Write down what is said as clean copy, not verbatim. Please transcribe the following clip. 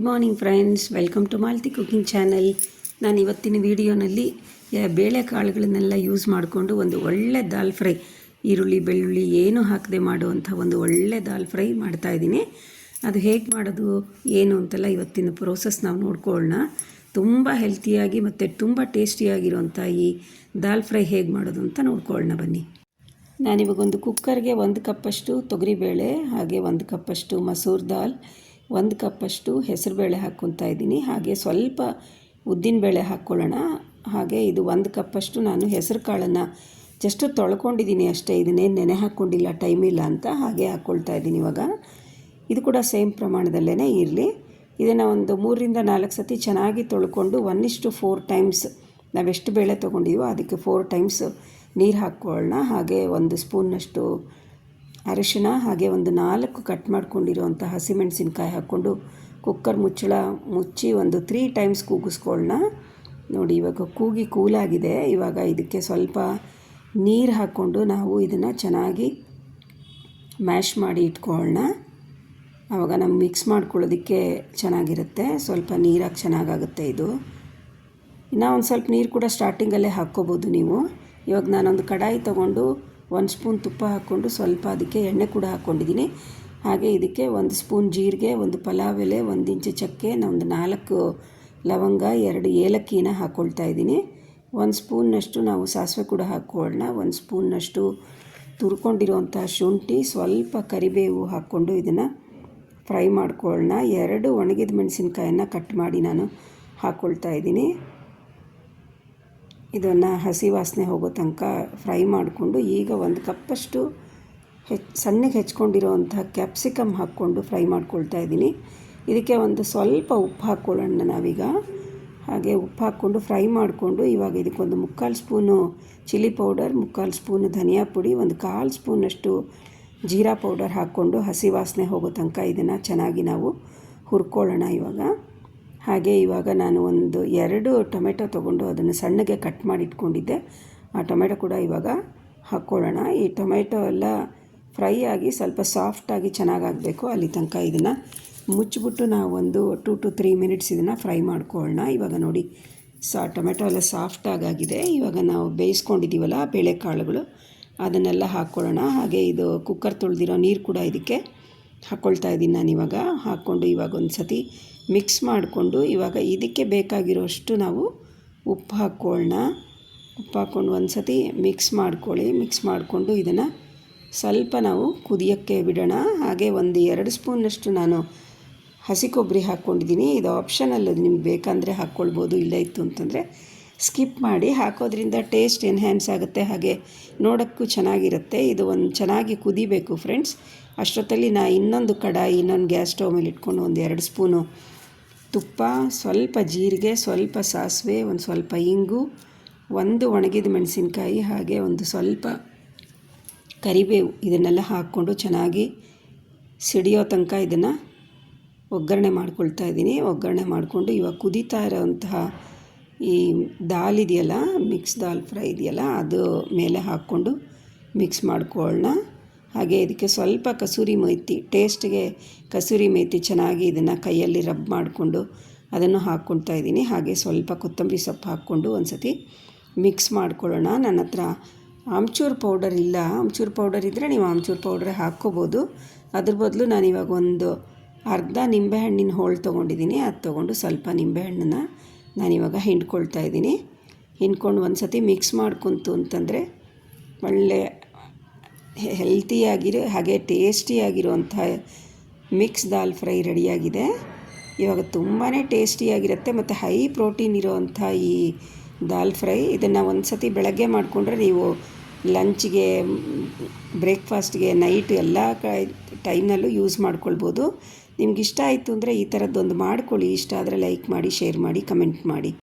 Good morning friends, welcome to Malti cooking channel. ನಾನು ಇವತ್ತಿನ ವಿಡಿಯೋನಲ್ಲಿ ಬೇಳೆಕಾಳುಗಳನ್ನೆಲ್ಲ ಯೂಸ್ ಮಾಡಿಕೊಂಡು ಒಂದು ಒಳ್ಳೆ ದಾಲ್ ಫ್ರೈ, ಈರುಳ್ಳಿ ಬೆಳ್ಳುಳ್ಳಿ ಏನು ಹಾಕದೆ ಮಾಡುವಂಥ ಒಂದು ಒಳ್ಳೆ ದಾಲ್ ಫ್ರೈ ಮಾಡ್ತಾಯಿದ್ದೀನಿ. ಅದು ಹೇಗೆ ಮಾಡೋದು ಏನು ಅಂತೆಲ್ಲ ಇವತ್ತಿನ ಪ್ರೋಸೆಸ್ ನಾವು ನೋಡ್ಕೊಳ್ಳೋಣ. ತುಂಬ ಹೆಲ್ತಿಯಾಗಿ ಮತ್ತು ತುಂಬ ಟೇಸ್ಟಿಯಾಗಿರುವಂಥ ಈ ದಾಲ್ ಫ್ರೈ ಹೇಗೆ ಮಾಡೋದು ಅಂತ ನೋಡ್ಕೊಳ್ಳೋಣ ಬನ್ನಿ. ನಾನಿವಾಗ ಒಂದು ಕುಕ್ಕರ್ಗೆ 1 ಕಪ್ಪಷ್ಟು ತೊಗರಿಬೇಳೆ, ಹಾಗೆ 1 ಕಪ್ಪಷ್ಟು ಮಸೂರ್ ದಾಲ್, 1 ಕಪ್ಪಷ್ಟು ಹೆಸರುಬೇಳೆ ಹಾಕ್ಕೊತಾ ಇದ್ದೀನಿ. ಹಾಗೆ ಸ್ವಲ್ಪ ಉದ್ದಿನಬೇಳೆ ಹಾಕ್ಕೊಳ್ಳೋಣ. ಹಾಗೆ ಇದು 1 ಕಪ್ಪಷ್ಟು ನಾನು ಹೆಸರು ಕಾಳನ್ನು ಜಸ್ಟ್ ತೊಳ್ಕೊಂಡಿದ್ದೀನಿ ಅಷ್ಟೇ, ಇದನ್ನೇನು ನೆನೆ ಹಾಕ್ಕೊಂಡಿಲ್ಲ, ಟೈಮ್ ಇಲ್ಲ ಅಂತ ಹಾಗೆ ಹಾಕ್ಕೊಳ್ತಾ ಇದ್ದೀನಿ. ಇವಾಗ ಇದು ಕೂಡ ಸೇಮ್ ಪ್ರಮಾಣದಲ್ಲೇ ಇರಲಿ. ಇದನ್ನು ಒಂದು 3ರಿಂದ 4 ಸತಿ ಚೆನ್ನಾಗಿ ತೊಳ್ಕೊಂಡು 1:4 ಟೈಮ್ಸ್ ನಾವೆಷ್ಟು ಬೇಳೆ ತೊಗೊಂಡಿವೋ ಅದಕ್ಕೆ 4 ಟೈಮ್ಸ್ ನೀರು ಹಾಕ್ಕೊಳ್ಳೋಣ. ಹಾಗೆ 1 ಸ್ಪೂನ್ನಷ್ಟು ಅರಿಶಿನ, ಹಾಗೆ ಒಂದು 4 ಕಟ್ ಮಾಡ್ಕೊಂಡಿರುವಂಥ ಹಸಿಮೆಣಸಿನ್ಕಾಯಿ ಹಾಕ್ಕೊಂಡು ಕುಕ್ಕರ್ ಮುಚ್ಚಿ ಒಂದು 3 ಟೈಮ್ಸ್ ಕೂಗಿಸ್ಕೊಳ್ಳೋಣ. ನೋಡಿ ಇವಾಗ ಕೂಗಿ ಕೂಲಾಗಿದೆ. ಇವಾಗ ಇದಕ್ಕೆ ಸ್ವಲ್ಪ ನೀರು ಹಾಕ್ಕೊಂಡು ನಾವು ಇದನ್ನು ಚೆನ್ನಾಗಿ ಮ್ಯಾಶ್ ಮಾಡಿ ಇಟ್ಕೊಳ್ಳೋಣ. ಆವಾಗ ನಮ್ಗೆ ಮಿಕ್ಸ್ ಮಾಡ್ಕೊಳ್ಳೋದಕ್ಕೆ ಚೆನ್ನಾಗಿರುತ್ತೆ. ಸ್ವಲ್ಪ ನೀರಾಗಿ ಚೆನ್ನಾಗಾಗುತ್ತೆ ಇದು. ಇನ್ನೂ ಒಂದು ಸ್ವಲ್ಪ ನೀರು ಕೂಡ ಸ್ಟಾರ್ಟಿಂಗಲ್ಲೇ ಹಾಕ್ಕೋಬೋದು ನೀವು. ಇವಾಗ ನಾನೊಂದು ಕಡಾಯಿ ತೊಗೊಂಡು 1 ಸ್ಪೂನ್ ತುಪ್ಪ ಹಾಕ್ಕೊಂಡು ಸ್ವಲ್ಪ ಅದಕ್ಕೆ ಎಣ್ಣೆ ಕೂಡ ಹಾಕ್ಕೊಂಡಿದ್ದೀನಿ. ಹಾಗೆ ಇದಕ್ಕೆ 1 ಸ್ಪೂನ್ ಜೀರಿಗೆ, 1 ಪಲಾವ್ ಎಲೆ, 1 ಇಂಚು ಚಕ್ಕೆ, ಒಂದು 4 ಲವಂಗ, 2 ಏಲಕ್ಕಿನ ಹಾಕ್ಕೊಳ್ತಾ ಇದ್ದೀನಿ. 1 ಸ್ಪೂನ್ನಷ್ಟು ನಾವು ಸಾಸಿವೆ ಕೂಡ ಹಾಕ್ಕೊಳ್ಳೋಣ. 1 ಸ್ಪೂನ್ನಷ್ಟು ತುರ್ಕೊಂಡಿರುವಂಥ ಶುಂಠಿ, ಸ್ವಲ್ಪ ಕರಿಬೇವು ಹಾಕ್ಕೊಂಡು ಇದನ್ನು ಫ್ರೈ ಮಾಡ್ಕೊಳ್ಳೋಣ. 2 ಒಣಗಿದ ಮೆಣಸಿನ್ಕಾಯನ್ನು ಕಟ್ ಮಾಡಿ ನಾನು ಹಾಕ್ಕೊಳ್ತಾ ಇದ್ದೀನಿ. ಇದನ್ನು ಹಸಿ ವಾಸನೆ ಹೋಗೋ ತನಕ ಫ್ರೈ ಮಾಡಿಕೊಂಡು ಈಗ 1 ಕಪ್ಪಷ್ಟು ಸಣ್ಣಗೆ ಹೆಚ್ಕೊಂಡಿರೋವಂಥ ಕ್ಯಾಪ್ಸಿಕಮ್ ಹಾಕ್ಕೊಂಡು ಫ್ರೈ ಮಾಡ್ಕೊಳ್ತಾ ಇದ್ದೀನಿ. ಇದಕ್ಕೆ ಒಂದು ಸ್ವಲ್ಪ ಉಪ್ಪು ಹಾಕ್ಕೊಳ್ಳೋಣ ನಾವೀಗ. ಹಾಗೆ ಉಪ್ಪು ಹಾಕ್ಕೊಂಡು ಫ್ರೈ ಮಾಡಿಕೊಂಡು ಇವಾಗ ಇದಕ್ಕೊಂದು 3/4 ಸ್ಪೂನು ಚಿಲ್ಲಿ ಪೌಡರ್, 3/4 ಸ್ಪೂನು ಧನಿಯಾ ಪುಡಿ, 1/4 ಸ್ಪೂನಷ್ಟು ಜೀರಾ ಪೌಡರ್ ಹಾಕ್ಕೊಂಡು ಹಸಿ ವಾಸನೆ ಹೋಗೋ ತನಕ ಇದನ್ನು ಚೆನ್ನಾಗಿ ನಾವು ಹುರ್ಕೊಳ್ಳೋಣ ಇವಾಗ. ಹಾಗೆ ಇವಾಗ ನಾನು 2 ಟೊಮೆಟೊ ತೊಗೊಂಡು ಅದನ್ನು ಸಣ್ಣಗೆ ಕಟ್ ಮಾಡಿ ಇಟ್ಕೊಂಡಿದ್ದೆ. ಆ ಟೊಮೆಟೊ ಕೂಡ ಇವಾಗ ಹಾಕ್ಕೊಳ್ಳೋಣ. ಈ ಟೊಮೆಟೊ ಎಲ್ಲ ಫ್ರೈ ಆಗಿ ಸ್ವಲ್ಪ ಸಾಫ್ಟಾಗಿ ಚೆನ್ನಾಗಾಗಬೇಕು, ಅಲ್ಲಿ ತನಕ ಇದನ್ನು ಮುಚ್ಚಿಬಿಟ್ಟು ನಾವು ಒಂದು 2 to 3 ಮಿನಿಟ್ಸ್ ಇದನ್ನು ಫ್ರೈ ಮಾಡ್ಕೊಳ್ಳೋಣ. ಇವಾಗ ನೋಡಿ ಟೊಮೆಟೊ ಎಲ್ಲ ಸಾಫ್ಟಾಗಿದೆ. ಇವಾಗ ನಾವು ಬೇಯಿಸ್ಕೊಂಡಿದ್ದೀವಲ್ಲ ಬೇಳೆಕಾಳುಗಳು ಅದನ್ನೆಲ್ಲ ಹಾಕ್ಕೊಳ್ಳೋಣ. ಹಾಗೆ ಇದು ಕುಕ್ಕರ್ ತೊಳೆದಿರೋ ನೀರು ಕೂಡ ಇದಕ್ಕೆ ಹಾಕ್ಕೊಳ್ತಾ ಇದ್ದೀನಿ ನಾನು. ಇವಾಗ ಹಾಕ್ಕೊಂಡು ಇವಾಗ ಒಂದು ಸತಿ ಮಿಕ್ಸ್ ಮಾಡಿಕೊಂಡು ಇವಾಗ ಇದಕ್ಕೆ ಬೇಕಾಗಿರೋಷ್ಟು ನಾವು ಉಪ್ಪು ಹಾಕ್ಕೊಳ್ಳೋಣ. ಉಪ್ಪು ಹಾಕ್ಕೊಂಡು ಒಂದು ಸತಿ ಮಿಕ್ಸ್ ಮಾಡ್ಕೊಳ್ಳಿ. ಮಿಕ್ಸ್ ಮಾಡಿಕೊಂಡು ಇದನ್ನು ಸ್ವಲ್ಪ ನಾವು ಕುದಿಯೋಕ್ಕೆ ಬಿಡೋಣ. ಹಾಗೆ 2 ಸ್ಪೂನ್ನಷ್ಟು ನಾನು ಹಸಿ ಕೊಬ್ಬರಿ ಹಾಕ್ಕೊಂಡಿದ್ದೀನಿ. ಇದು ಆಪ್ಷನಲ್, ಅದು ನಿಮ್ಗೆ ಬೇಕಂದರೆ ಹಾಕ್ಕೊಳ್ಬೋದು, ಇಲ್ಲ ಇತ್ತು ಅಂತಂದರೆ ಸ್ಕಿಪ್ ಮಾಡಿ. ಹಾಕೋದ್ರಿಂದ ಟೇಸ್ಟ್ ಎನ್ಹ್ಯಾನ್ಸ್ ಆಗುತ್ತೆ, ಹಾಗೆ ನೋಡೋಕ್ಕೂ ಚೆನ್ನಾಗಿರುತ್ತೆ. ಇದು ಚೆನ್ನಾಗಿ ಕುದಿಬೇಕು ಫ್ರೆಂಡ್ಸ್. ಅಷ್ಟೊತ್ತಲ್ಲಿ ಇನ್ನೊಂದು ಕಡಾಯಿ, ಇನ್ನೊಂದು ಗ್ಯಾಸ್ ಸ್ಟವ್ ಮೇಲೆ ಇಟ್ಕೊಂಡು 2 ಸ್ಪೂನು ತುಪ್ಪ, ಸ್ವಲ್ಪ ಜೀರಿಗೆ, ಸ್ವಲ್ಪ ಸಾಸಿವೆ, ಒಂದು ಸ್ವಲ್ಪ ಇಂಗು, 1 ಒಣಗಿದ ಮೆಣಸಿನ್ಕಾಯಿ, ಹಾಗೆ ಒಂದು ಸ್ವಲ್ಪ ಕರಿಬೇವು ಇದನ್ನೆಲ್ಲ ಹಾಕ್ಕೊಂಡು ಚೆನ್ನಾಗಿ ಸಿಡಿಯೋ ತನಕ ಇದನ್ನು ಒಗ್ಗರಣೆ ಮಾಡ್ಕೊಳ್ತಾ ಇದ್ದೀನಿ. ಒಗ್ಗರಣೆ ಮಾಡಿಕೊಂಡು ಇವಾಗ ಕುದೀತಾ ಇರೋವಂತಹ ಈ ದಾಲ್ ಇದೆಯಲ್ಲ, ಮಿಕ್ಸ್ ದಾಲ್ ಫ್ರೈ ಇದೆಯಲ್ಲ, ಅದು ಮೇಲೆ ಹಾಕ್ಕೊಂಡು ಮಿಕ್ಸ್ ಮಾಡ್ಕೊಳ್ಳೋಣ. ಹಾಗೆ ಇದಕ್ಕೆ ಸ್ವಲ್ಪ ಕಸೂರಿ ಮೇಥಿ, ಟೇಸ್ಟ್ಗೆ ಕಸೂರಿ ಮೇಥಿ ಚೆನ್ನಾಗಿ ಇದನ್ನು ಕೈಯಲ್ಲಿ ರಬ್ ಮಾಡಿಕೊಂಡು ಅದನ್ನು ಹಾಕ್ಕೊಳ್ತಾ ಇದ್ದೀನಿ. ಹಾಗೆ ಸ್ವಲ್ಪ ಕೊತ್ತಂಬರಿ ಸೊಪ್ಪು ಹಾಕ್ಕೊಂಡು ಒಂದು ಸತಿ ಮಿಕ್ಸ್ ಮಾಡ್ಕೊಳ್ಳೋಣ. ನನ್ನ ಹತ್ರ ಆಮ್ಚೂರ್ ಪೌಡರ್ ಇಲ್ಲ. ಆಮ್ಚೂರ್ ಪೌಡರ್ ಇದ್ದರೆ ನೀವು ಆಮ್ಚೂರ್ ಪೌಡರ್ ಹಾಕ್ಕೋಬೋದು. ಅದ್ರ ಬದಲು ನಾನಿವಾಗ ಒಂದು ಅರ್ಧ ನಿಂಬೆಹಣ್ಣಿನ ಹೋಳು ತೊಗೊಂಡಿದ್ದೀನಿ. ಅದು ತೊಗೊಂಡು ಸ್ವಲ್ಪ ನಿಂಬೆಹಣ್ಣನ್ನು ನಾನಿವಾಗ ಹಿಂಡ್ಕೊಳ್ತಾ ಇದ್ದೀನಿ. ಹಿಂಡ್ಕೊಂಡು ಒಂದು ಸತಿ ಮಿಕ್ಸ್ ಮಾಡ್ಕೊಂತು ಅಂತಂದರೆ ಒಳ್ಳೆ ಹೆಲ್ತಿಯಾಗಿರೋ ಹಾಗೆ ಟೇಸ್ಟಿಯಾಗಿರುವಂಥ ಮಿಕ್ಸ್ ದಾಲ್ ಫ್ರೈ ರೆಡಿಯಾಗಿದೆ. ಇವಾಗ ತುಂಬಾ ಟೇಸ್ಟಿಯಾಗಿರುತ್ತೆ ಮತ್ತು ಹೈ ಪ್ರೋಟೀನ್ ಇರೋವಂಥ ಈ ದಾಲ್ ಫ್ರೈ. ಇದನ್ನು ಒಂದು ಸತಿ ಬೆಳಗ್ಗೆ ಮಾಡಿಕೊಂಡ್ರೆ ನೀವು ಲಂಚ್ಗೆ, ಬ್ರೇಕ್ಫಾಸ್ಟ್ಗೆ, ನೈಟ್ ಎಲ್ಲ ಟೈಮ್ನಲ್ಲೂ ಯೂಸ್ ಮಾಡ್ಕೊಳ್ಬೋದು. ನಿಮ್ಗೆ ಇಷ್ಟ ಆಯಿತು ಅಂದರೆ ಈ ಥರದ್ದೊಂದು ಮಾಡ್ಕೊಳ್ಳಿ. ಇಷ್ಟ ಆದರೆ ಲೈಕ್ ಮಾಡಿ, ಶೇರ್ ಮಾಡಿ, ಕಮೆಂಟ್ ಮಾಡಿ.